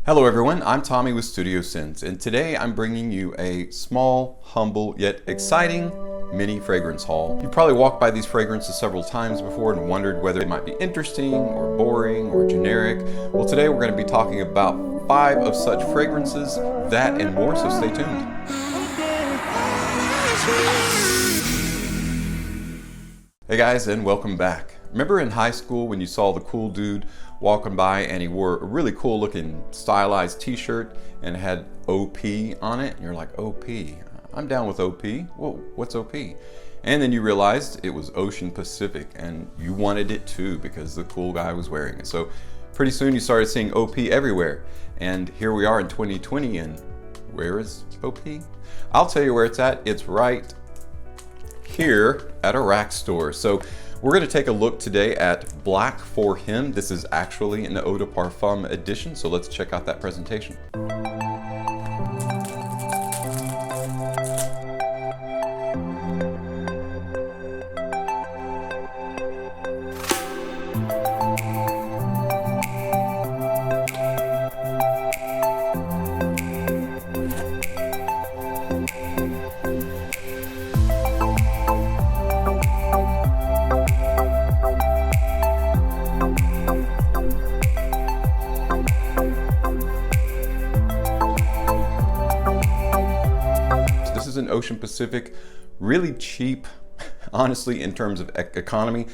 Hello everyone, I'm Tommy with Studio Sense, and today I'm bringing you a small, humble, yet exciting mini fragrance haul. You've probably walked by these fragrances several times before and wondered whether they might be interesting or boring or generic. Well, today we're going to be talking about 5 of such fragrances, that and more, so stay tuned. Hey guys, and welcome back. Remember in high school when you saw the cool dude walking by and he wore a really cool looking stylized t-shirt and had OP on it? And you're like, OP? I'm down with OP. Whoa, what's OP? And then you realized it was Ocean Pacific and you wanted it too because the cool guy was wearing it. So pretty soon you started seeing OP everywhere. And here we are in 2020, and where is OP? I'll tell you where it's at. It's right here at a rack store. So we're going to take a look today at Black for Him. This is actually an Eau de Parfum edition, so let's check out that presentation. An Ocean Pacific, really cheap, honestly, in terms of economy.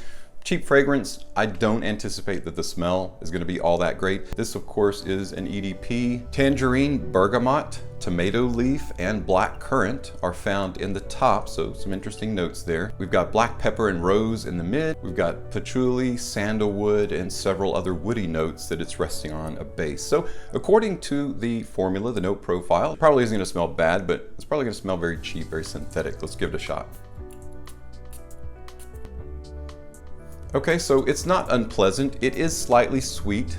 Cheap fragrance. I don't anticipate that the smell is going to be all that great. This, of course, is an EDP. Tangerine, bergamot, tomato leaf, and black currant are found in the top, so some interesting notes there. We've got black pepper and rose in the mid. We've got patchouli, sandalwood, and several other woody notes that it's resting on a base. So according to the formula, the note profile, it probably isn't going to smell bad, but it's probably going to smell very cheap, very synthetic. Let's give it a shot. Okay, so it's not unpleasant. It is slightly sweet.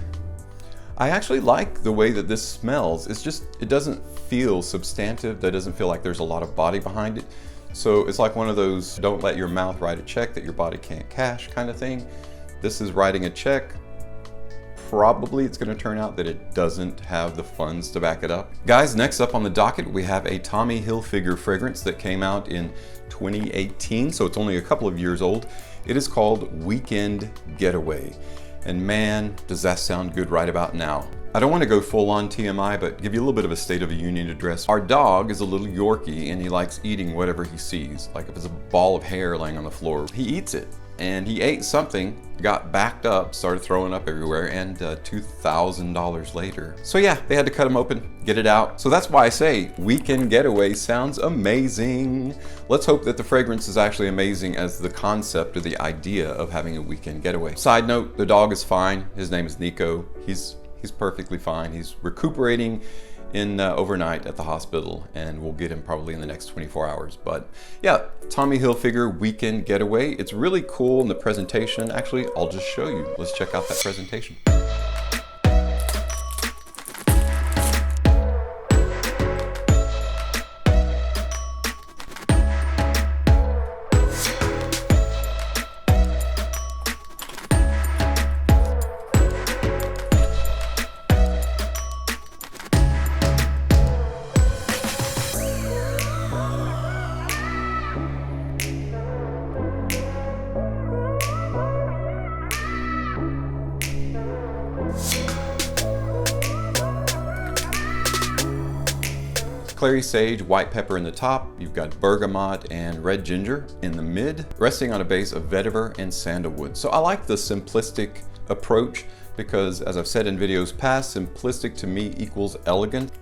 I actually like the way that this smells. It's just, it doesn't feel substantive. That doesn't feel like there's a lot of body behind it. So it's like one of those don't let your mouth write a check that your body can't cash kind of thing. This is writing a check. Probably it's going to turn out that it doesn't have the funds to back it up. Guys, next up on the docket, we have a Tommy Hilfiger fragrance that came out in 2018, so it's only a couple of years old. It is called Weekend Getaway. And man, does that sound good right about now. I don't want to go full on TMI, but give you a little bit of a State of the Union address. Our dog is a little Yorkie and he likes eating whatever he sees. Like if it's a ball of hair laying on the floor, he eats it. And he ate something, got backed up, started throwing up everywhere, and $2,000 later. So yeah, they had to cut him open, get it out. So that's why I say Weekend Getaway sounds amazing. Let's hope that the fragrance is actually amazing as the concept or the idea of having a weekend getaway. Side note, the dog is fine. His name is Nico. He's perfectly fine. He's recuperating in overnight at the hospital, and we'll get him probably in the next 24 hours. But yeah, Tommy Hilfiger Weekend Getaway. It's really cool in the presentation. Actually, I'll just show you. Let's check out that presentation. Clary sage, white pepper in the top. You've got bergamot and red ginger in the mid, resting on a base of vetiver and sandalwood. So I like the simplistic approach because, as I've said in videos past, simplistic to me equals elegant.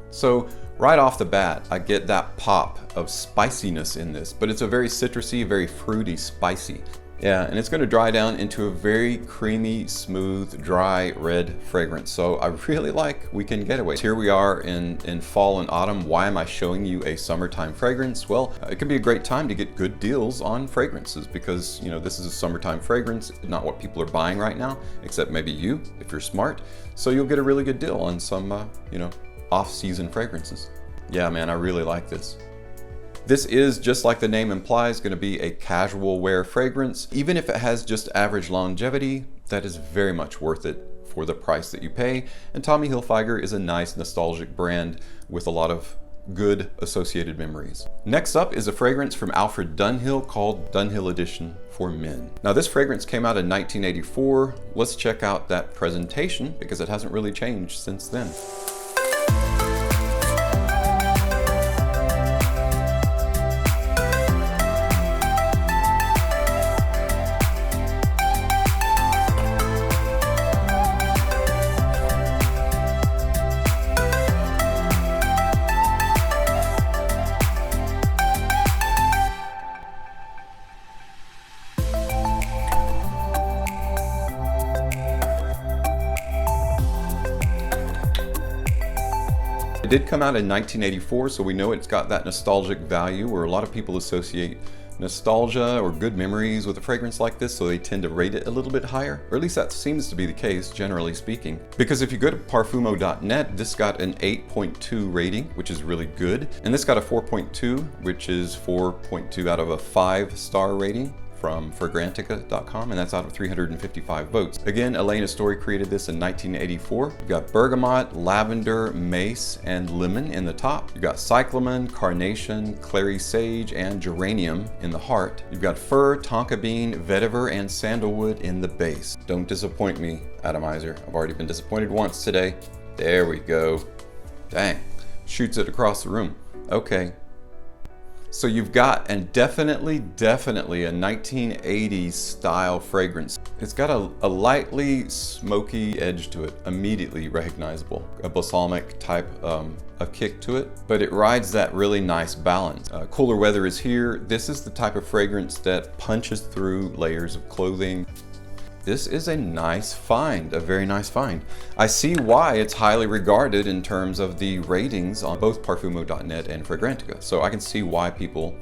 So right off the bat, I get that pop of spiciness in this, but it's a very citrusy, very fruity, spicy. Yeah, and it's going to dry down into a very creamy, smooth, dry red fragrance. So I really like Weekend Getaway. Here we are in fall and autumn. Why am I showing you a summertime fragrance? Well, it can be a great time to get good deals on fragrances because, you know, this is a summertime fragrance, not what people are buying right now, except maybe you, if you're smart. So you'll get a really good deal on some, you know, off-season fragrances. Yeah, man, I really like this. This is, just like the name implies, going to be a casual wear fragrance. Even if it has just average longevity, that is very much worth it for the price that you pay. And Tommy Hilfiger is a nice nostalgic brand with a lot of good associated memories. Next up is a fragrance from Alfred Dunhill called Dunhill Edition for Men. Now this fragrance came out in 1984. Let's check out that presentation because it hasn't really changed since then. It did come out in 1984, so we know it's got that nostalgic value where a lot of people associate nostalgia or good memories with a fragrance like this, so they tend to rate it a little bit higher, or at least that seems to be the case, generally speaking. Because if you go to Parfumo.net, this got an 8.2 rating, which is really good, and this got a 4.2, which is 4.2 out of a 5-star rating from Fragrantica.com, and that's out of 355 votes. Again, Elena Story created this in 1984. You've got bergamot, lavender, mace, and lemon in the top. You've got cyclamen, carnation, clary sage, and geranium in the heart. You've got fir, tonka bean, vetiver, and sandalwood in the base. Don't disappoint me, atomizer. I've already been disappointed once today. There we go. Dang, shoots it across the room. Okay. So you've got, and definitely a 1980s style fragrance. It's got a lightly smoky edge to it, immediately recognizable. A balsamic type of kick to it, but it rides that really nice balance. Cooler weather is here. This is the type of fragrance that punches through layers of clothing. This is a nice find, a very nice find. I see why it's highly regarded in terms of the ratings on both Parfumo.net and Fragrantica. So I can see why people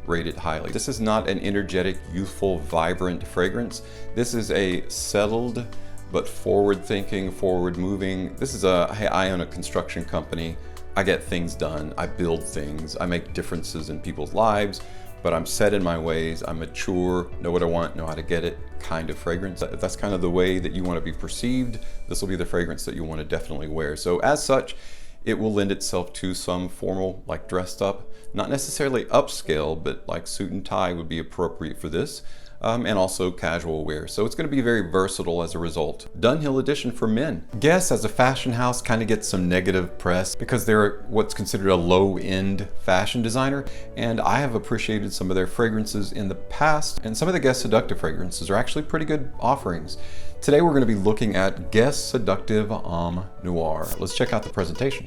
rate it highly. This is not an energetic, youthful, vibrant fragrance. This is a settled, but forward-thinking, forward-moving. This is hey, I own a construction company. I get things done. I build things. I make differences in people's lives, but I'm set in my ways. I'm mature, know what I want, know how to get it kind of fragrance. If that's kind of the way that you want to be perceived, this will be the fragrance that you want to definitely wear. So as such, it will lend itself to some formal, like dressed up, not necessarily upscale, but like suit and tie would be appropriate for this. And also casual wear. So it's going to be very versatile as a result. Dunhill Edition for Men. Guess as a fashion house kind of gets some negative press because they're what's considered a low-end fashion designer, and I have appreciated some of their fragrances in the past, and some of the Guess Seductive fragrances are actually pretty good offerings. Today we're going to be looking at Guess Seductive Homme Noir. Let's check out the presentation.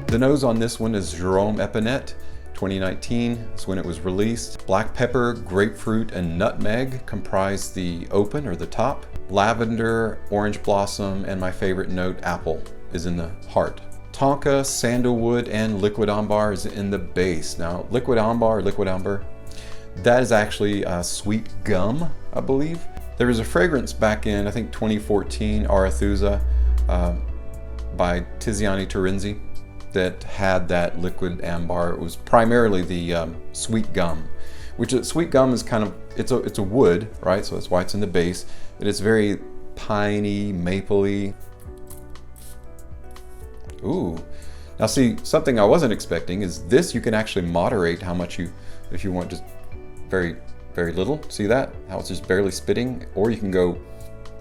The nose on this one is Jérôme Epinette, 2019 is when it was released. Black pepper, grapefruit, and nutmeg comprise the open or the top. Lavender, orange blossom, and my favorite note, apple, is in the heart. Tonka, sandalwood, and liquid amber is in the base. Now, liquid amber, that is actually sweet gum, I believe. There was a fragrance back in, I think, 2014, Arethusa, by Tiziani Terenzi, that had that liquid amber. It was primarily the sweet gum, which sweet gum is kind of, it's a wood, right? So that's why it's in the base. It is very piney, mapley. Ooh. Now see, something I wasn't expecting is this, you can actually moderate how much if you want just very, very little. See that? How it's just barely spitting? Or you can go,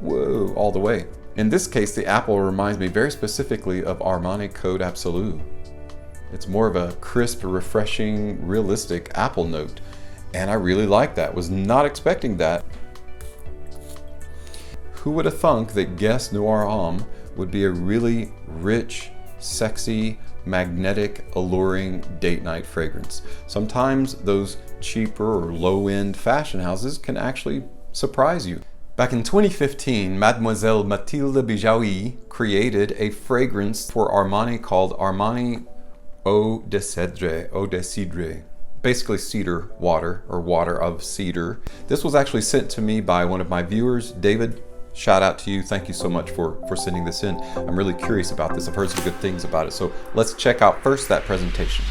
whoa, all the way. In this case, the apple reminds me very specifically of Armani Code Absolu. It's more of a crisp, refreshing, realistic apple note. And I really like that. Was not expecting that. Who would have thunk that Guess Noir Homme would be a really rich, sexy, magnetic, alluring date night fragrance? Sometimes those cheaper or low-end fashion houses can actually surprise you. Back in 2015, Mademoiselle Mathilde Bijawi created a fragrance for Armani called Armani Eau de Cedre, Eau de Cidre, basically cedar water or water of cedar. This was actually sent to me by one of my viewers, David. Shout out to you. Thank you so much for sending this in. I'm really curious about this. I've heard some good things about it. So let's check out first that presentation.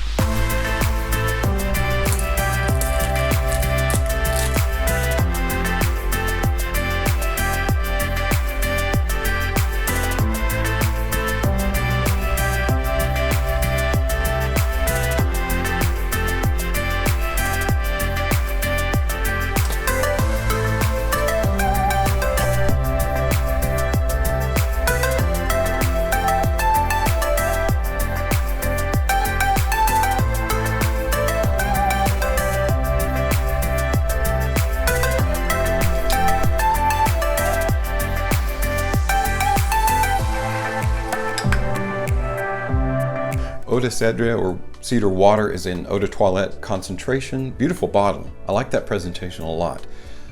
Eau de Cedre or cedar water is in eau de toilette concentration. Beautiful bottle. I like that presentation a lot.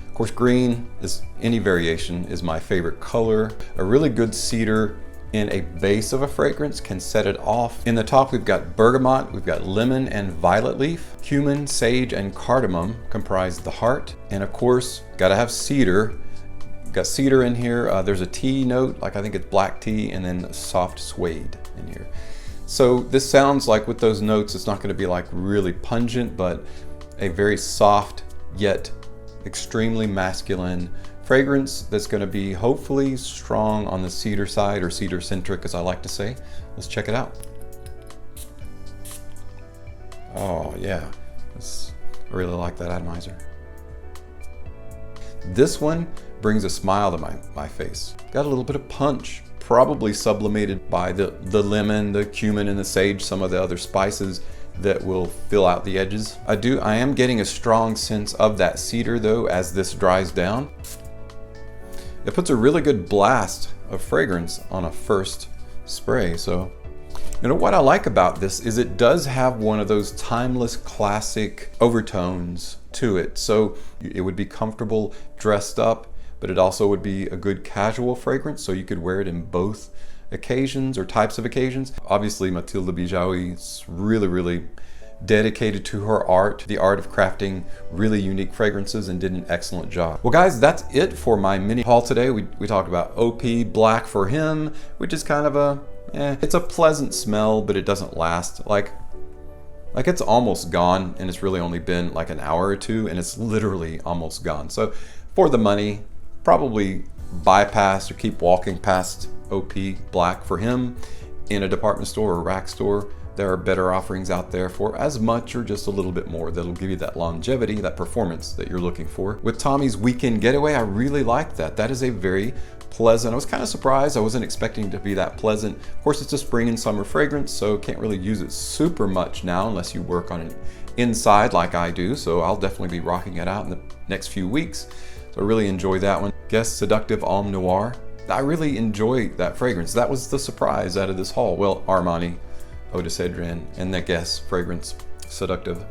Of course, green is any variation is my favorite color. A really good cedar in a base of a fragrance can set it off. In the top, we've got bergamot, we've got lemon and violet leaf, cumin, sage, and cardamom comprise the heart. And of course, gotta have cedar. Got cedar in here. There's a tea note, like I think it's black tea, and then soft suede in here. So this sounds like with those notes, it's not going to be like really pungent, but a very soft yet extremely masculine fragrance that's going to be hopefully strong on the cedar side, or cedar centric as I like to say. Let's check it out. Oh yeah, I really like that atomizer. This one brings a smile to my face. Got a little bit of punch. Probably sublimated by the lemon, the cumin, and the sage, some of the other spices that will fill out the edges. I am getting a strong sense of that cedar though as this dries down. It puts a really good blast of fragrance on a first spray. So, you know what I like about this is it does have one of those timeless classic overtones to it. So it would be comfortable dressed up, but it also would be a good casual fragrance, so you could wear it in both occasions or types of occasions. Obviously, Mathilde Bijawi is really dedicated to her art, the art of crafting really unique fragrances, and did an excellent job. Well guys, that's it for my mini haul today. We talked about OP Black for Him, which is kind of it's a pleasant smell, but it doesn't last. Like it's almost gone, and it's really only been like an hour or two, and it's literally almost gone. So for the money, probably bypass or keep walking past OP Black for Him in a department store or rack store. There are better offerings out there for as much or just a little bit more that'll give you that longevity, that performance that you're looking for. With Tommy's Weekend Getaway, I really like that. That is a very pleasant. I was kind of surprised. I wasn't expecting it to be that pleasant. Of course, it's a spring and summer fragrance, so can't really use it super much now unless you work on it inside like I do. So I'll definitely be rocking it out in the next few weeks. So I really enjoy that one. Guess Seductive Homme Noir. I really enjoy that fragrance. That was the surprise out of this haul. Well, Armani, Eau de Cedre, and the Guess fragrance, Seductive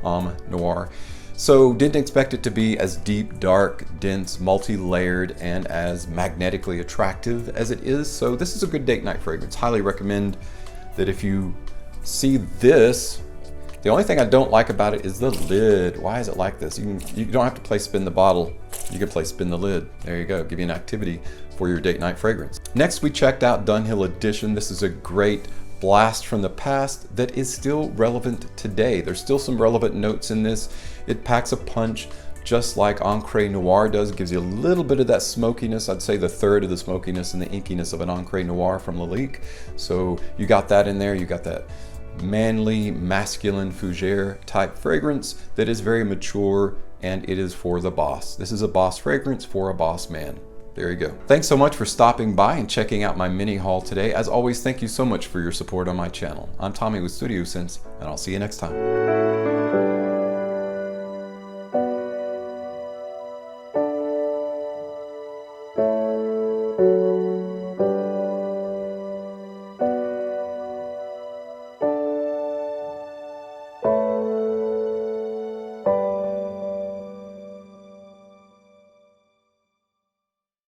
Homme Noir. So didn't expect it to be as deep, dark, dense, multi-layered, and as magnetically attractive as it is. So this is a good date night fragrance. Highly recommend that if you see this. The only thing I don't like about it is the lid. Why is it like this? You don't have to play spin the bottle. You can play spin the lid. There you go. Give you an activity for your date night fragrance. Next, we checked out Dunhill Edition. This is a great blast from the past that is still relevant today. There's still some relevant notes in this. It packs a punch just like Encre Noir does. It gives you a little bit of that smokiness. I'd say the third of the smokiness and the inkiness of an Encre Noir from Lvly. So you got that in there. You got that manly, masculine fougere type fragrance that is very mature, and it is for the boss. This is a boss fragrance for a boss man. There you go. Thanks so much for stopping by and checking out my mini haul today. As always, thank you so much for your support on my channel. I'm Tommy with Studio Sense, and I'll see you next time.